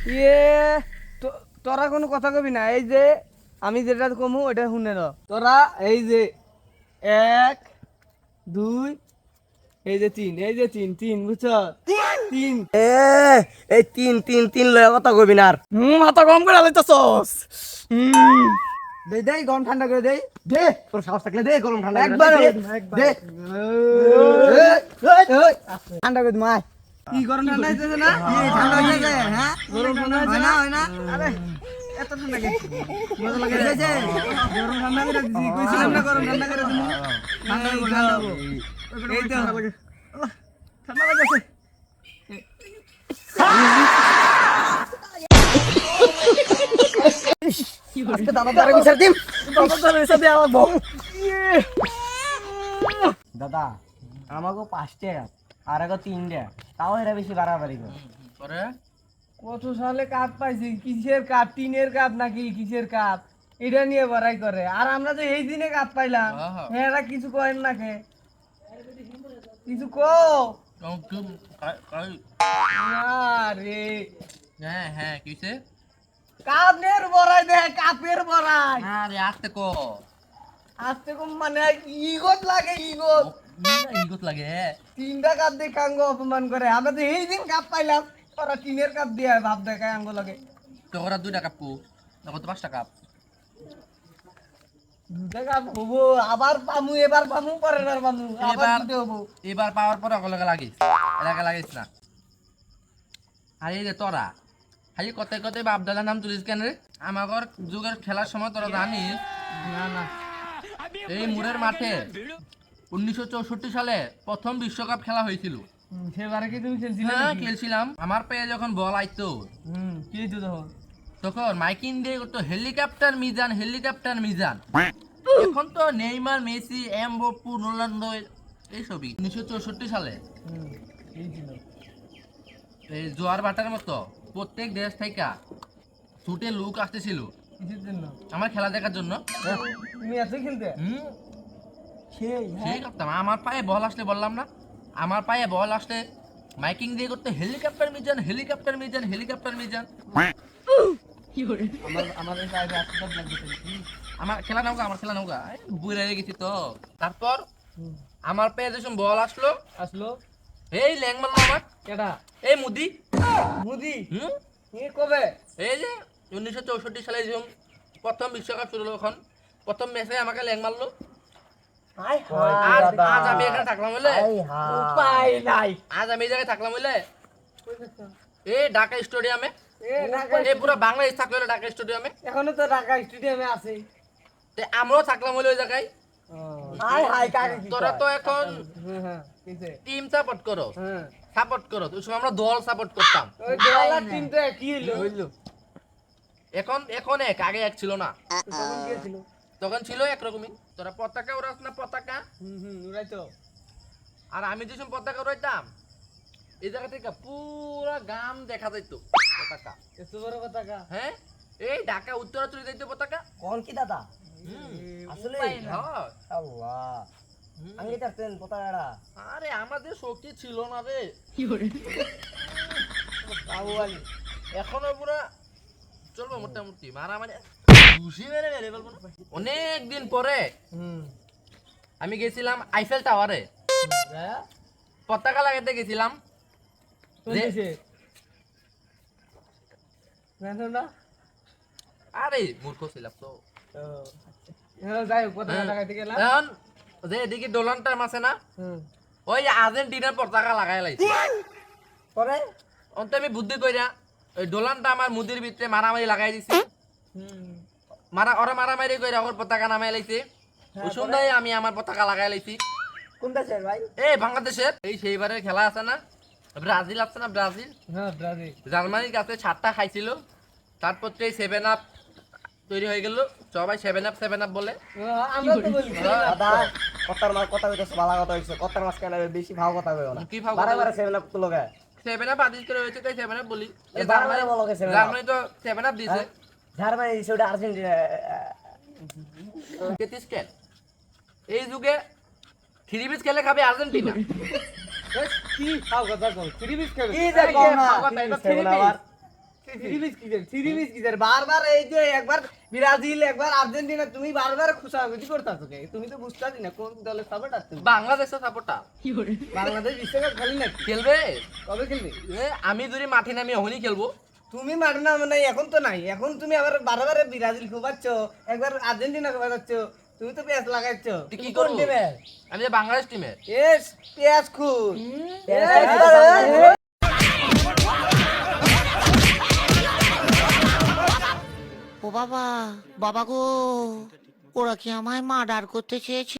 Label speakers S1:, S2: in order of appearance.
S1: ইয়ে তোরা কোনো কথা কবি না, এই যে আমি যেটা কমু ওটা শুনে র। তোরা এই যে 1 2 এই যে 3, এই যে 3 3 বুঝছ? 3
S2: এই তিন তিন তিন লয়ে কথা কইবি না আর।
S1: মাথা গরম করে আলাইতাছস।
S2: দেই গরম ঠান্ডা করে দেই। দে তোর সাহস থাকলে দে গরম ঠান্ডা করে
S1: একবার
S2: দে।
S1: একবার
S2: দে
S1: ঠান্ডা করে মাই কি গরম ঠান্ডা হইতেছে না?
S2: কি ঠান্ডা হয়ে যায় হ্যাঁ?
S1: গরম ঠান্ডা হইছে
S2: হয়
S1: না?
S2: না হয় না?
S1: আরে এত ঠান্ডা কে? মজা লাগে
S2: হয়েছে?
S1: গরম ঠান্ডা করে দিছি, কইছিলাম না গরম ঠান্ডা করে দিমু। ঠান্ডা হবো, ঠান্ডা হবো। এই তো ঠান্ডা লাগে। ঠান্ডা লাগছে।
S2: আজকে দাদা তারে বিচার দিম।
S1: বাবা তোর এসে দে আমার বউ।
S2: দাদা আমাকে 5 টাকা আর আগে 3 টাকা তাও এরা বেশি বাড়াবাড়ি করে।
S3: পরে
S1: কত সালে কাপ পাইছি, কিসের কাপ? টিনের কাপ নাকি কিসের কাপ? এটা নিয়ে বড়াই করে। আর আমরা যে এই দিনে কাপ পাইলাম,
S3: আহা।
S1: এরা কিছু করেন না কে? কিছু কো রে।
S3: হ্যাঁ হ্যাঁ কিসে
S1: কাপের বড়াই দে, কাপের বড়াই।
S3: আরে আসতে কো
S1: আজকে কম মানে ইগত লাগে, ইগত।
S3: ইগত লাগে
S1: 3টা কাপ দিয়ে কাঙ্গ অপমান করে। আমরা তো এই দিন কাপ পাইলাম, ওরা টিনের কাপ দিয়ে ভাব দেখায় আঙ্গ লাগে।
S3: তোরা 2টা কাপ কো তখন তো 5টা কাপ
S1: 2টা কাপ হবো, আবার পামু, এবার পামু, পরের বার পামু, আবার
S3: এবার-
S1: 2টা হবো।
S3: এবার পাওয়ার পর অকলকে লাগিস এলাকা লাগিস না। আর এই যে তোরা খালি কথায় কথায় বাপ দাদার নাম তুলিস কেন রে? আমার যুগের খেলার সময় তোরা জানিস
S1: না না,
S3: এই মুরের মাঠে 1964 সালে প্রথম বিশ্বকাপ খেলা হয়েছিল।
S1: সেবারে কি তুমি খেলছিলে
S3: হ্যাঁ
S1: নাকি?
S3: খেলছিলাম। আমার পায়ে যখন বল আইতো
S1: কি হইতো তখন?
S3: তখন মাইকিং দিয়ে করতো হেলিকপ্টার মিজান, হেলিকপ্টার মিজান। এখন তো নেইমার, মেসি, এমবাপ্পে, রোনাল্ডো এইসবই। 1964 সালে
S1: এই ছিল।
S3: এই জোয়ার ভাটার মতো প্রত্যেক দেশ থেকে ছুটে লোক আসতেছিল
S1: কিসের জন্য?
S3: আমার খেলা দেখার জন্য।
S1: তুমি এত খেলতে?
S3: হুম
S1: সেই
S3: সেই করতাম। আমার পায়ে বল আসলে বললাম না, আমার পায়ে বল আসলে মাইকিং দিয়ে করতে helicopter Mizan, helicopter Mizan, helicopter Mizan.
S1: আমার এই পায়ে আশীর্বাদ লাগবে।
S3: আমার খেলা নৌকা, আমার খেলা নৌকা বুড়ে হয়ে গেছি তো। তারপর আমার পায়ে যখন বল আসলো
S1: আসলো
S3: এই ল্যাং মারলো আমার
S1: কেডা?
S3: এই মুদি।
S1: মুদি?
S3: হুম
S1: এ কবে?
S3: এই যে 1964 সালে যখন প্রথম বিশ্বকাপ শুরু হলো, তখন প্রথম ম্যাচে আমাকে ল্যাং মারলো।
S2: হাই
S3: আজ আজ আমি এখানে থাকলাম বলে,
S1: উপায় নাই।
S3: আজ আমি এই জায়গায় থাকলাম বলে এই ঢাকা স্টেডিয়ামে,
S1: এ ঢাকা
S3: এই পুরো বাংলাদেশ থাকলো হলো ঢাকা স্টেডিয়ামে।
S1: এখনো তো ঢাকা স্টেডিয়ামে আছে।
S3: তে আমরাও থাকলাম বলে ওই জায়গায়।
S2: হাই হাই কাকে কি
S3: তোরা তো এখন
S1: হ্যাঁ হ্যাঁ, কিসে?
S3: টিম সাপোর্ট করো,
S1: হ্যাঁ,
S3: সাপোর্ট করো। ওই সময় আমরা দল সাপোর্ট করতাম।
S1: ওই দলার টিমটা কি হইলো?
S3: এখন এখন এক, আগে এক ছিল না।
S1: তখন কি ছিল?
S3: তখন ছিল একরকমই। তোরা পতাকা উড়াস না পতাকা,
S1: উড়াই তো।
S3: আর আমি যে সময় পতাকা উড়াইতাম এই জায়গা থেকে পুরা গ্রাম দেখা যাইতো পতাকা।
S1: এত বড় কথা কা?
S3: হ্যাঁ এই ঢাকা উত্তরা চলে যাইতো পতাকা।
S2: কোন কি দাদা
S3: হুম,
S2: আসলে
S3: হ্যাঁ।
S2: আল্লাহ
S3: হুম।
S2: আমি দেখতেন পতাকাটা
S3: আরে আমাদের শক্তি ছিল না রে।
S1: বাবুয়ালি।
S3: এখনো পুরা চলবো মোটামুটি মারামারি ঘুষি মেরে মেরে বলবো না। অনেক দিন পরে আমি গেছিলাম আইফেল টাওয়ারে,
S1: হ্যাঁ?
S3: পতাকা লাগাইতে গেছিলাম।
S1: কোন
S3: যে-
S1: দেশে? জানো না?
S3: আরে মূর্খ ছিলাম তো।
S1: ও, হ্যাঁ, যাই হোক, পতাকা লাগাইতে গেলাম।
S3: এখন যে এদিকে ডোনাল্ড ট্রাম্প আছে না, ওই আর্জেন্টিনার পতাকা লাগাই লাইছে।
S2: পরে
S3: অন্ত আমি বুদ্ধি কইরা ওই ডোনাল্ড ট্রাম্প আর মুদির ভিতরে মারামারি লাগাই দিছি। ওরা মারামারি কইরা ওর পতাকা নামাই লাইছে। ওই সন্ধ্যায় আমি আমার পতাকা লাগাই লাইছি।
S2: কোন দেশের ভাই?
S3: এই বাংলাদেশের এই সেইবারের খেলা আছে না, ব্রাজিল আছে না, ব্রাজিল
S1: হ্যাঁ, ব্রাজিল।
S3: জার্মানির কাছে 7টা খাইছিল। তারপর তো এই 7 আপ তৈরি হয়ে গেল, সবাই 7 আপ বলে।
S1: ও, আমরা তো বলি।
S2: দাদা কথার মার কথা কইতেছ ভালো কথা হইছে কথার মাছ কেন বেশি ভাও কথা কইও না
S3: কি ভাও কথা
S2: বারে বারে সেভেন আপ তো লগে
S3: 7 আপ আদিস করে হয়েছে তাই 7 আপ বলি। এই
S2: বারে বারে বলো কে 7 আপ
S3: জার্মানি তো 7 আপ দিছে।
S2: জার্মানি সেটা আর্জেন্টিনা
S3: তেত্রিশ খেল এই যুগে 3 পিস খেলে খাবে আর্জেন্টিনা।
S1: কি খাও কথা কও? থ্রি পিস খাবে?
S2: কি যে কও না
S1: খাও কথা, এটা
S2: সেভেন
S1: three
S2: আবার
S1: piece। সিরিজ কিসের বারবার এই যে একবার ব্রাজিল একবার আর্জেন্টিনা তুমি বারবার খুশাখুশি করতেছো কে তুমি তো বুঝতাছি না কোন দলের সাপোর্টার তুমি
S3: বাংলাদেশের সাপোর্টার
S1: বাংলাদেশ বিশ্বকাপ খেলি না
S3: খেলবে
S1: কবে খেলবে
S3: আমি যদি মাঠে নামি এখনই খেলবো
S1: তুমি মাঠে নামো নাই এখন তো নাই এখন তুমি আবার বারবার ব্রাজিল খোবাচ্ছ একবার আর্জেন্টিনা খোবাচ্ছ তুমি তো পেঁয়াজ লাগাচ্ছ
S3: তুই কি
S1: তুমি কোন
S3: করবো?
S1: টিমের?
S3: আমি যে বাংলাদেশ টিমের
S1: এস পেঁয়াজ খুন
S4: ও বাবা বাবা গো ওরা কি আমায় মার্ডার করতে চেয়েছে